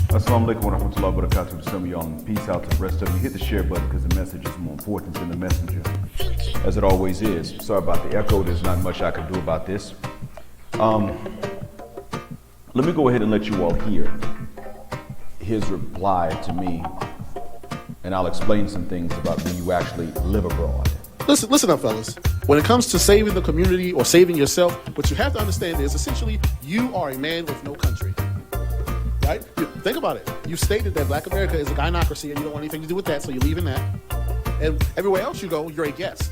Assalamu alaikum wa rahmatullahi wa barakatuh to some of y'all, and peace out to the rest of you. Hit the share button because the message is more important than the messenger, as it always is. Sorry about the echo, there's not much I can do about this. Let me go ahead and let you all hear his reply to me, and I'll explain some things about when you actually live abroad. Listen up, fellas. When it comes to saving the community or saving yourself, what you have to understand is essentially you are a man with no country. Right? Think about it. You stated that Black America is a gynocracy and you don't want anything to do with that, so you're leaving that. And everywhere else you go, you're a guest.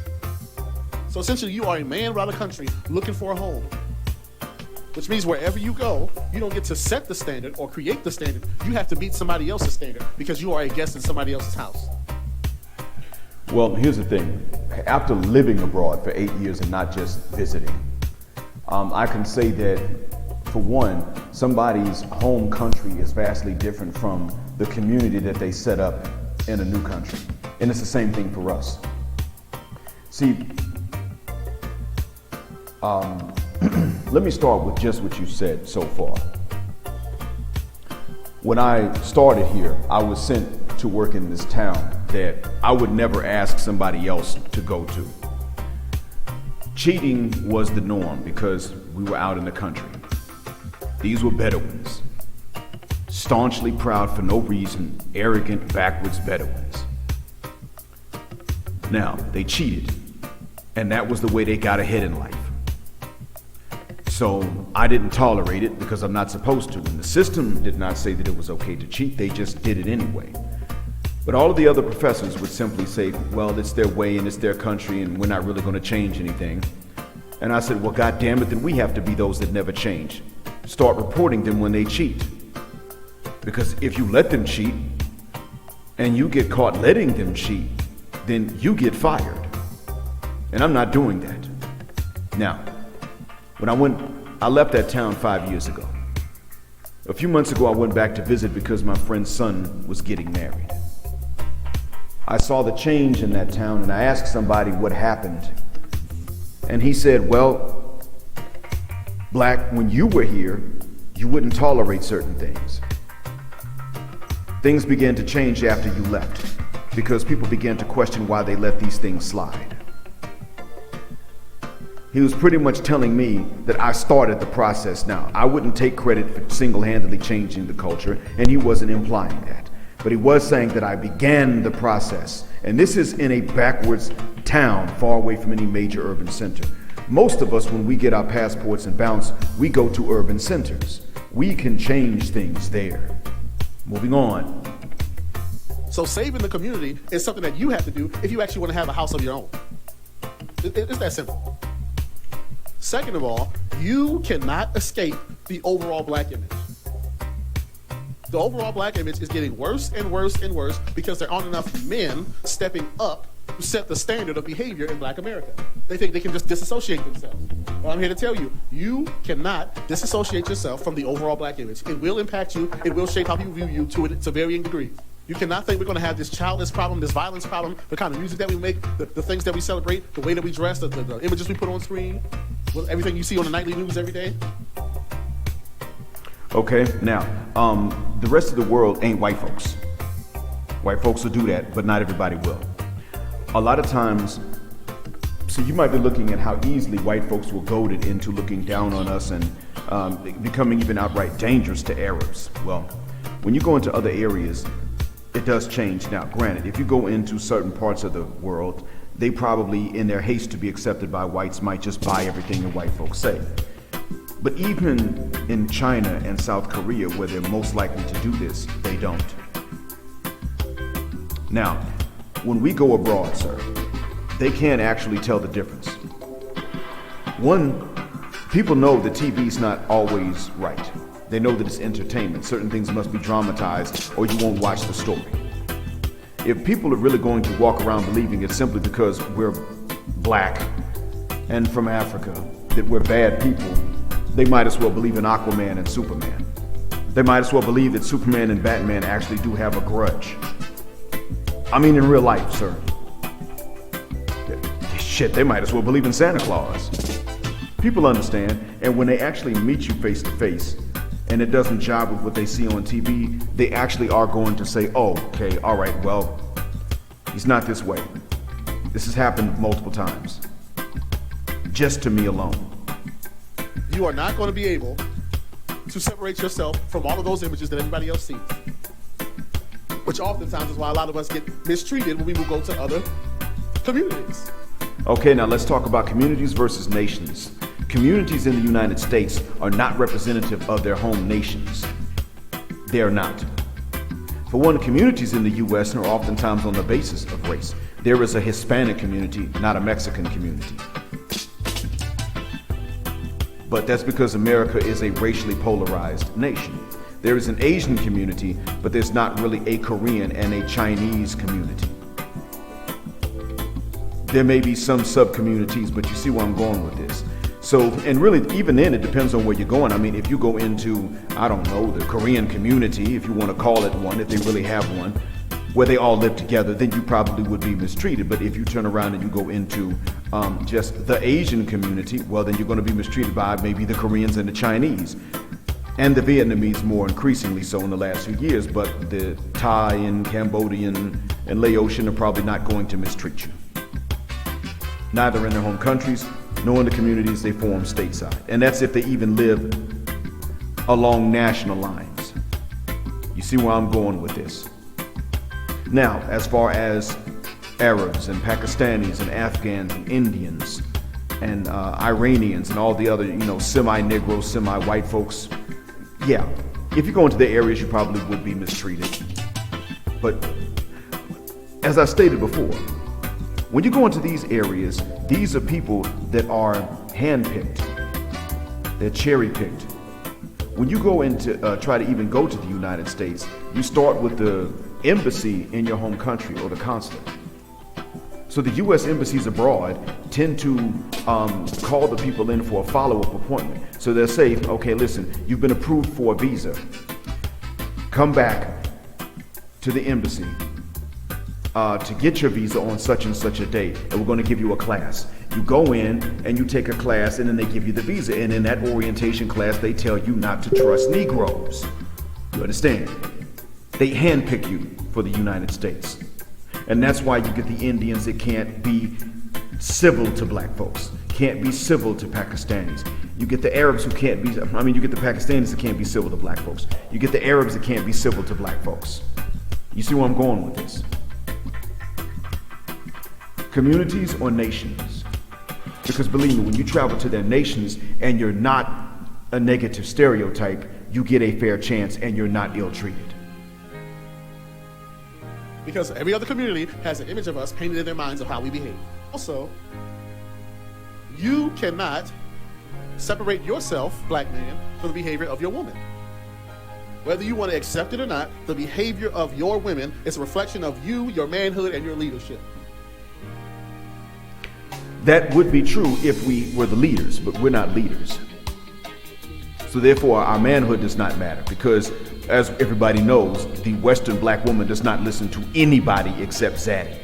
So essentially you are a man without a country looking for a home. Which means wherever you go, you don't get to set the standard or create the standard. You have to meet somebody else's standard because you are a guest in somebody else's house. Well, here's the thing. After living abroad for 8 years and not just visiting, I can say that, for one, somebody's home country is vastly different from the community that they set up in a new country. And it's the same thing for us. See, let me start with just what you said so far. When I started here, I was sent to work in this town that I would never ask somebody else to go to. Cheating was the norm because we were out in the country. These were Bedouins, staunchly proud for no reason, arrogant, backwards Bedouins. Now, they cheated, and that was the way they got ahead in life. So I didn't tolerate it because I'm not supposed to, and the system did not say that it was okay to cheat, they just did it anyway. But all of the other professors would simply say, well, it's their way and it's their country and we're not really going to change anything. And I said, well, God damn it, then we have to be those that never change. Start reporting them when they cheat. Because if you let them cheat and you get caught letting them cheat, then you get fired. And I'm not doing that. Now, when I left that town 5 years ago. A few months ago, I went back to visit because my friend's son was getting married. I saw the change in that town and I asked somebody what happened. And he said, well, Black, when you were here, you wouldn't tolerate certain things. Things began to change after you left because people began to question why they let these things slide. He was pretty much telling me that I started the process. Now, I wouldn't take credit for single-handedly changing the culture, and he wasn't implying that. But he was saying that I began the process. And this is in a backwards town, far away from any major urban center. Most of us, when we get our passports and bounce, we go to urban centers. We can change things there. Moving on. So saving the community is something that you have to do if you actually want to have a house of your own. It's that simple. Second of all, you cannot escape the overall Black image. The overall Black image is getting worse and worse and worse because there aren't enough men stepping up to set the standard of behavior in Black America. They think they can just disassociate themselves. Well, I'm here to tell you, you cannot disassociate yourself from the overall Black image. It will impact you. It will shape how people view you to varying degrees. You cannot think we're going to have this childless problem, this violence problem, the kind of music that we make, the things that we celebrate, the way that we dress, the images we put on screen, everything you see on the nightly news every day. Okay, now, the rest of the world ain't white folks. White folks will do that, but not everybody will. A lot of times, so you might be looking at how easily white folks were goaded into looking down on us and becoming even outright dangerous to Arabs. Well, when you go into other areas, it does change. Now, granted, if you go into certain parts of the world, they probably, in their haste to be accepted by whites, might just buy everything the white folks say. But even in China and South Korea, where they're most likely to do this, they don't. Now, when we go abroad, sir, they can't actually tell the difference. One, people know that TV's not always right. They know that it's entertainment. Certain things must be dramatized or you won't watch the story. If people are really going to walk around believing it's simply because we're Black and from Africa, that we're bad people, they might as well believe in Aquaman and Superman. They might as well believe that Superman and Batman actually do have a grudge. I mean, in real life, sir. Shit, they might as well believe in Santa Claus. People understand, and when they actually meet you face to face, and it doesn't jive with what they see on TV, they actually are going to say, oh, okay, all right, well, he's not this way. This has happened multiple times, just to me alone. You are not going to be able to separate yourself from all of those images that everybody else sees, which oftentimes is why a lot of us get mistreated when we go to other communities. Okay, now let's talk about communities versus nations. Communities in the United States are not representative of their home nations. They are not. For one, communities in the U.S. are oftentimes on the basis of race. There is a Hispanic community, not a Mexican community. But that's because America is a racially polarized nation. There is an Asian community, but there's not really a Korean and a Chinese community. There may be some sub-communities, but you see where I'm going with this. So, and really, even then, it depends on where you're going. I mean, if you go into, I don't know, the Korean community, if you want to call it one, if they really have one, where they all live together, then you probably would be mistreated. But if you turn around and you go into just the Asian community, well, then you're going to be mistreated by maybe the Koreans and the Chinese. And the Vietnamese more increasingly so in the last few years, but the Thai and Cambodian and Laotian are probably not going to mistreat you. Neither in their home countries, nor in the communities they form stateside. And that's if they even live along national lines. You see where I'm going with this. Now, as far as Arabs and Pakistanis and Afghans and Indians and Iranians and all the other, semi-Negro, semi-white folks, yeah, if you go into the areas, you probably would be mistreated. But as I stated before, when you go into these areas, these are people that are handpicked. They're cherry-picked. When you go into try to even go to the United States, you start with the embassy in your home country or the consulate. So the U.S. embassies abroad tend to call the people in for a follow-up appointment. So they'll say, okay, listen, you've been approved for a visa. Come back to the embassy to get your visa on such and such a date, and we're going to give you a class. You go in and you take a class, and then they give you the visa. And in that orientation class, they tell you not to trust Negroes. You understand? They handpick you for the United States. And that's why you get the Indians that can't be civil to black folks, can't be civil to Pakistanis. You get the Arabs who can't be, you get the Pakistanis that can't be civil to black folks. You get the Arabs that can't be civil to black folks. You see where I'm going with this? Communities or nations? Because believe me, when you travel to their nations and you're not a negative stereotype, you get a fair chance and you're not ill-treated. Because every other community has an image of us painted in their minds of how we behave. Also, you cannot separate yourself, black man, from the behavior of your woman. Whether you want to accept it or not, the behavior of your women is a reflection of you, your manhood, and your leadership. That would be true if we were the leaders, but we're not leaders. So therefore, our manhood does not matter because, as everybody knows, the Western black woman does not listen to anybody except Zaddy.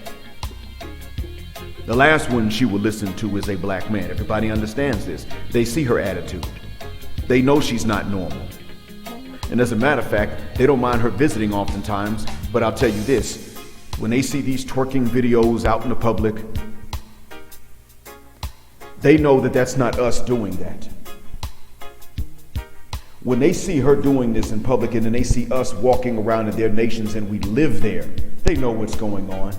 The last one she will listen to is a black man. Everybody understands this. They see her attitude. They know she's not normal. And as a matter of fact, they don't mind her visiting oftentimes, but I'll tell you this, when they see these twerking videos out in the public, they know that that's not us doing that. When they see her doing this in public and then they see us walking around in their nations and we live there, they know what's going on.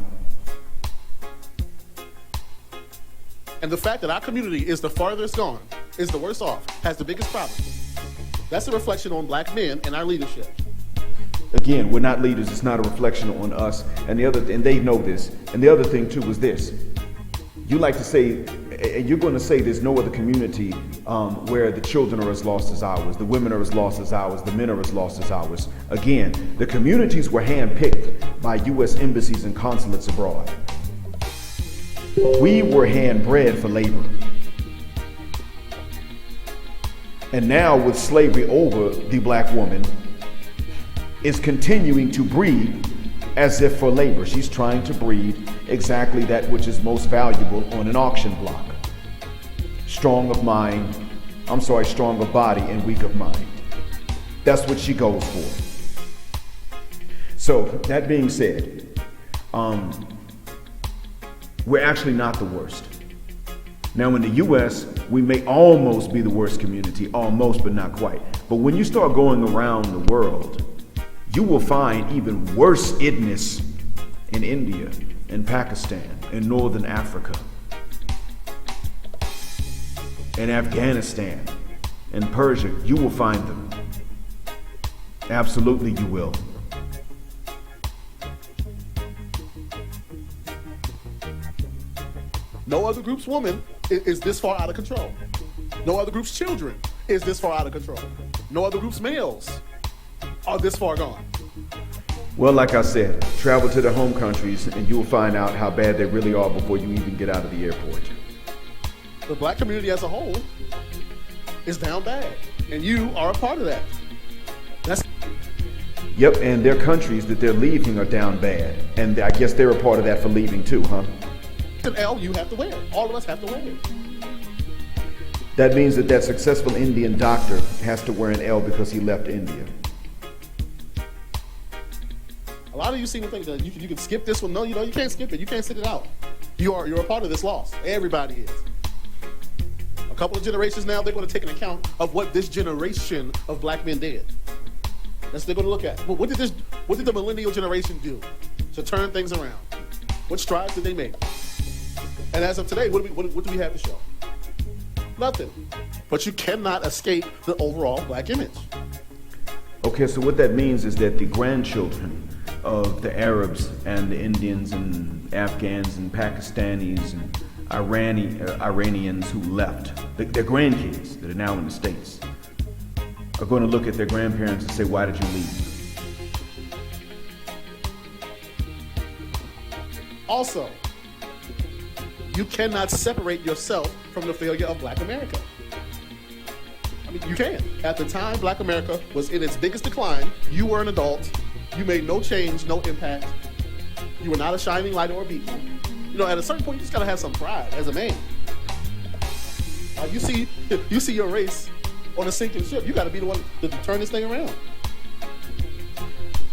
And the fact that our community is the farthest gone, is the worst off, has the biggest problem. That's a reflection on black men and our leadership. Again, we're not leaders. It's not a reflection on us. And they know this. And the other thing too is this. You like to say, and you're going to say there's no other community where the children are as lost as ours, the women are as lost as ours, the men are as lost as ours. Again, the communities were handpicked by U.S. embassies and consulates abroad. We were hand-bred for labor. And now with slavery over, the black woman is continuing to breed as if for labor. She's trying to breed exactly that which is most valuable on an auction block. Strong of body and weak of mind. That's what she goes for. So, that being said, we're actually not the worst. Now in the US, we may almost be the worst community, almost, but not quite. But when you start going around the world, you will find even worse idness in India, in Pakistan, in Northern Africa, in Afghanistan, in Persia. You will find them. Absolutely you will. No other group's woman is this far out of control. No other group's children is this far out of control. No other group's males are this far gone. Well, like I said, travel to their home countries and you will find out how bad they really are before you even get out of the airport. The black community as a whole is down bad, and you are a part of that. Yep, and their countries that they're leaving are down bad, and I guess they're a part of that for leaving too, huh? An L you have to wear. All of us have to wear it. That means that that successful Indian doctor has to wear an L because he left India. A lot of you seem to think that you can skip this one. No, you can't skip it. You can't sit it out. You're a part of this loss. Everybody is. A couple of generations now, they're going to take an account of what this generation of black men did. That's what they're going to look at. Well, what did the millennial generation do to turn things around? What strides did they make? And as of today, what do we have to show? Nothing. But you cannot escape the overall black image. Okay, so what that means is that the grandchildren of the Arabs and the Indians and Afghans and Pakistanis and Iranians who left, their grandkids that are now in the States, are going to look at their grandparents and say, why did you leave? Also, you cannot separate yourself from the failure of black America. I mean, you can. At the time black America was in its biggest decline, you were an adult, you made no change, no impact, you were not a shining light or a beacon. You know, at a certain point, you just gotta have some pride as a man. You see your race on a sinking ship, you gotta be the one to turn this thing around.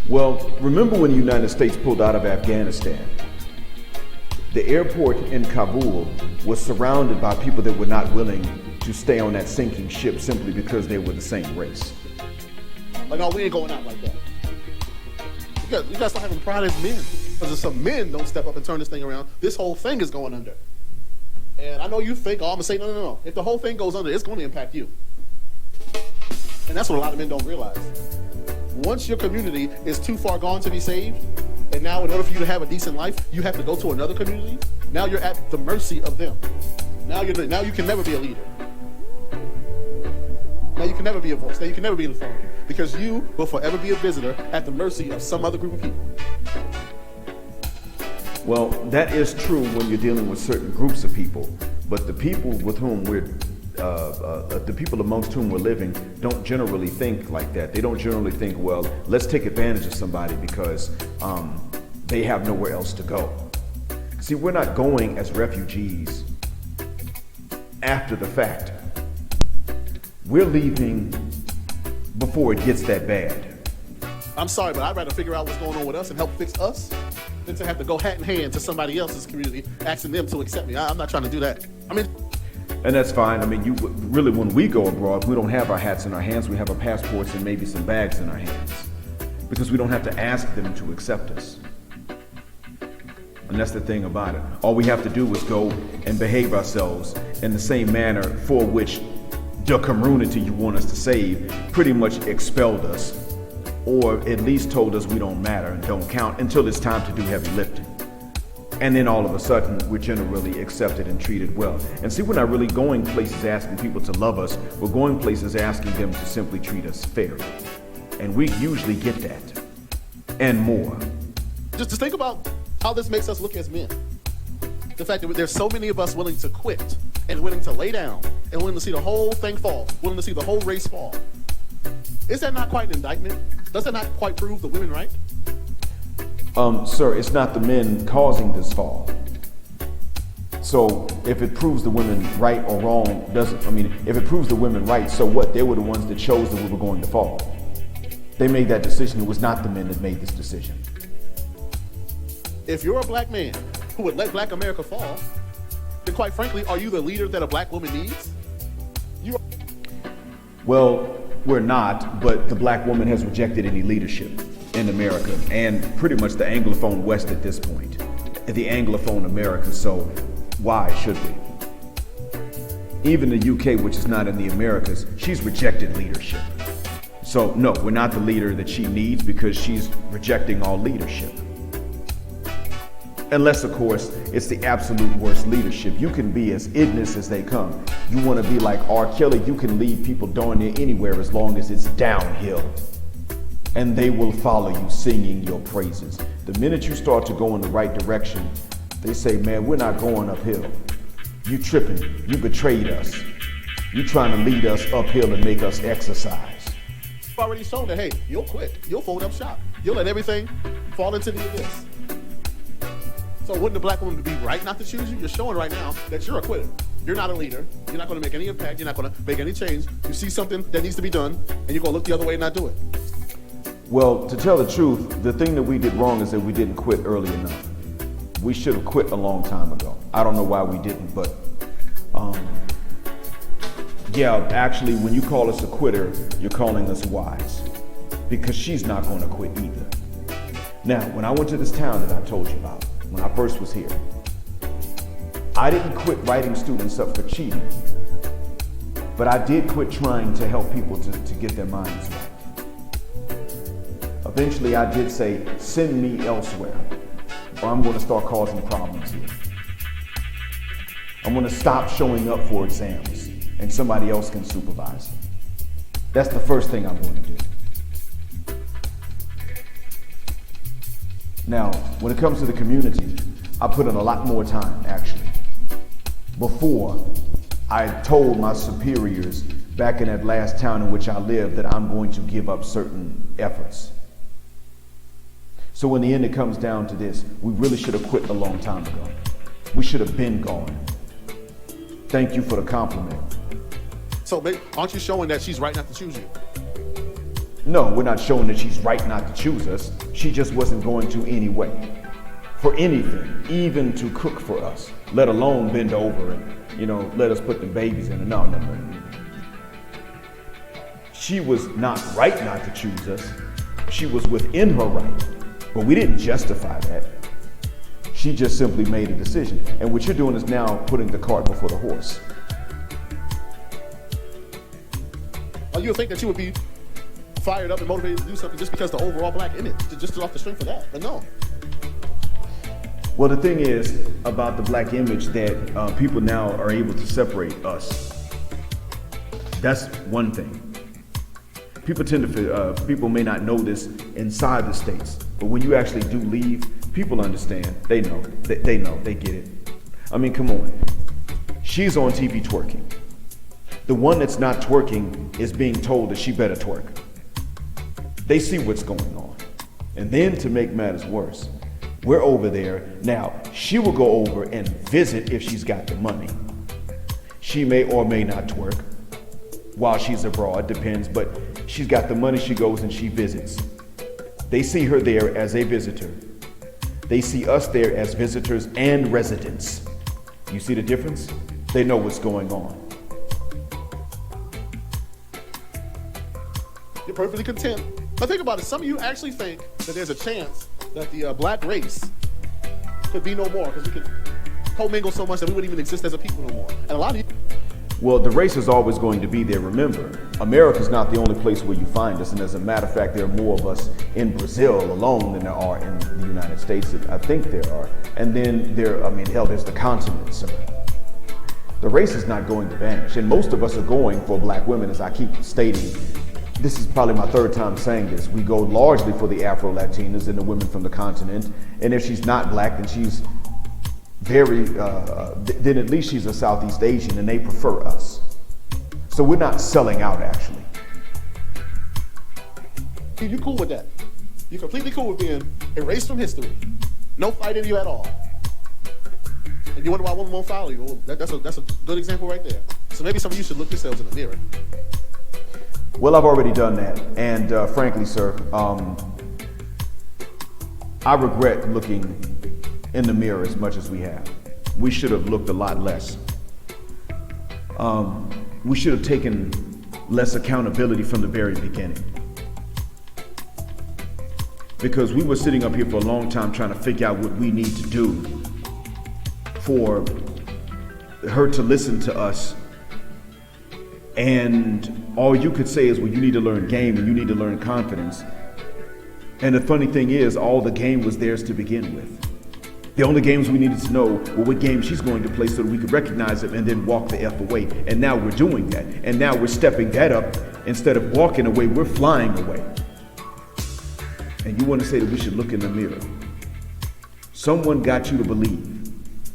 Well, remember when the United States pulled out of Afghanistan? The airport in Kabul was surrounded by people that were not willing to stay on that sinking ship simply because they were the same race. Like, oh, we ain't going out like that. You gotta start having pride as men. Because if some men don't step up and turn this thing around, this whole thing is going under. And I know you think, oh, I'm gonna say, no. If the whole thing goes under, it's gonna impact you. And that's what a lot of men don't realize. Once your community is too far gone to be saved, and now in order for you to have a decent life, you have to go to another community, now you're at the mercy of them. Now you can never be a leader. Now you can never be a voice. Now you can never be an authority. Because you will forever be a visitor at the mercy of some other group of people. Well, that is true when you're dealing with certain groups of people, but the people with whom the people amongst whom we're living don't generally think like that. They don't generally think, well, let's take advantage of somebody because they have nowhere else to go. See, we're not going as refugees after the fact. We're leaving before it gets that bad. I'm sorry, but I'd rather figure out what's going on with us and help fix us than to have to go hat in hand to somebody else's community asking them to accept me. I'm not trying to do that. And that's fine. I mean, really, when we go abroad, we don't have our hats in our hands. We have our passports and maybe some bags in our hands because we don't have to ask them to accept us. And that's the thing about it. All we have to do is go and behave ourselves in the same manner for which the community you want us to save pretty much expelled us, or at least told us we don't matter and don't count until it's time to do heavy lifting. And then all of a sudden, we're generally accepted and treated well. And see, we're not really going places asking people to love us. We're going places asking them to simply treat us fairly. And we usually get that and more. Just think about how this makes us look as men. The fact that there's so many of us willing to quit and willing to lay down and willing to see the whole thing fall, willing to see the whole race fall. Is that not quite an indictment? Does that not quite prove the women right? Sir, it's not the men causing this fall. So if it proves the women right or wrong, if it proves the women right, so what? They were the ones that chose that we were going to fall. They made that decision. It was not the men that made this decision. If you're a black man who would let black America fall, then quite frankly, are you the leader that a black woman needs? Well, we're not, but the black woman has rejected any leadership in America and pretty much the Anglophone West at this point, the Anglophone America, so why should we? Even the UK, which is not in the Americas, she's rejected leadership. So no, we're not the leader that she needs because she's rejecting all leadership. Unless, of course, it's the absolute worst leadership. You can be as ignorant as they come. You want to be like R. Kelly, you can lead people darn near anywhere as long as it's downhill. And they will follow you singing your praises. The minute you start to go in the right direction, they say, man, we're not going uphill. You tripping, you betrayed us. You trying to lead us uphill and make us exercise. You've already shown that, hey, you'll quit. You'll fold up shop. You'll let everything fall into the abyss. So wouldn't the black woman be right not to choose you? You're showing right now that you're a quitter. You're not a leader. You're not going to make any impact. You're not going to make any change. You see something that needs to be done, and you're going to look the other way and not do it. Well, to tell the truth, the thing that we did wrong is that we didn't quit early enough. We should have quit a long time ago. I don't know why we didn't, but yeah, actually, when you call us a quitter, you're calling us wise, because she's not going to quit either. Now, when I went to this town that I told you about, when I first was here, I didn't quit writing students up for cheating, but I did quit trying to help people to get their minds right. Eventually, I did say, send me elsewhere, or I'm going to start causing problems here. I'm going to stop showing up for exams, and somebody else can supervise them. That's the first thing I'm going to do. Now, when it comes to the community, I put in a lot more time, actually. Before, I told my superiors back in that last town in which I lived that I'm going to give up certain efforts. So in the end, it comes down to this. We really should have quit a long time ago. We should have been gone. Thank you for the compliment. So aren't you showing that she's right not to choose you? No, we're not showing that she's right not to choose us. She just wasn't going to anyway. For anything, even to cook for us, let alone bend over and, let us put the babies in. No. She was not right not to choose us. She was within her right, but we didn't justify that. She just simply made a decision. And what you're doing is now putting the cart before the horse. You would think that you would be fired up and motivated to do something just because the overall black in it, just off the strength of that, but no. Well, the thing is about the black image that people now are able to separate us. That's one thing. People may not know this inside the States, but when you actually do leave, people understand. They know. They know. They get it. I mean, come on. She's on TV twerking. The one that's not twerking is being told that she better twerk. They see what's going on. And then to make matters worse, we're over there. Now, she will go over and visit if she's got the money. She may or may not twerk while she's abroad, depends, but she's got the money, she goes and she visits. They see her there as a visitor. They see us there as visitors and residents. You see the difference? They know what's going on. You're perfectly content. But think about it, some of you actually think that there's a chance that the black race could be no more because we could commingle so much that we wouldn't even exist as a people no more. And a lot of you... Well, the race is always going to be there. Remember, America's not the only place where you find us. And as a matter of fact, there are more of us in Brazil alone than there are in the United States. I think there are. And then there's the continent, sir. The race is not going to vanish. And most of us are going for black women, as I keep stating. This is probably my third time saying this. We go largely for the Afro-Latinas and the women from the continent. And if she's not black, then she's then at least she's a Southeast Asian and they prefer us. So we're not selling out, actually. You're cool with that. You're completely cool with being erased from history. No fight in you at all. And you wonder why women won't follow you. Well, that's a good example right there. So maybe some of you should look yourselves in the mirror. Well, I've already done that, and frankly, sir, I regret looking in the mirror as much as we have. We should have looked a lot less. We should have taken less accountability from the very beginning. Because we were sitting up here for a long time trying to figure out what we need to do for her to listen to us. And all you could say is, well, you need to learn game and you need to learn confidence. And the funny thing is, all the game was theirs to begin with. The only games we needed to know were what game she's going to play so that we could recognize it and then walk the F away. And now we're doing that. And now we're stepping that up. Instead of walking away, we're flying away. And you want to say that we should look in the mirror. Someone got you to believe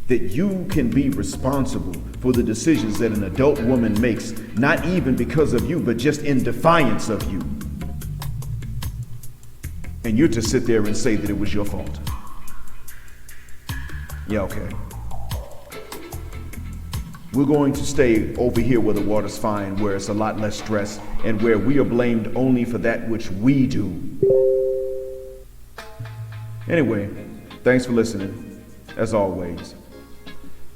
that you can be responsible for the decisions that an adult woman makes, not even because of you, but just in defiance of you. And you're to sit there and say that it was your fault. Yeah, okay. We're going to stay over here where the water's fine, where it's a lot less stress, and where we are blamed only for that which we do. Anyway, thanks for listening, as always.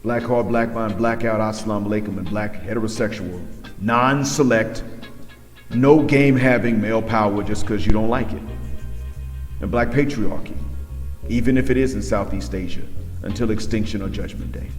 Black Heart, Black Mind, Blackout, Assalamu Alaikum, and Black Heterosexual, non-select, no game-having male power just because you don't like it. And Black Patriarchy, even if it is in Southeast Asia, until extinction or Judgment Day.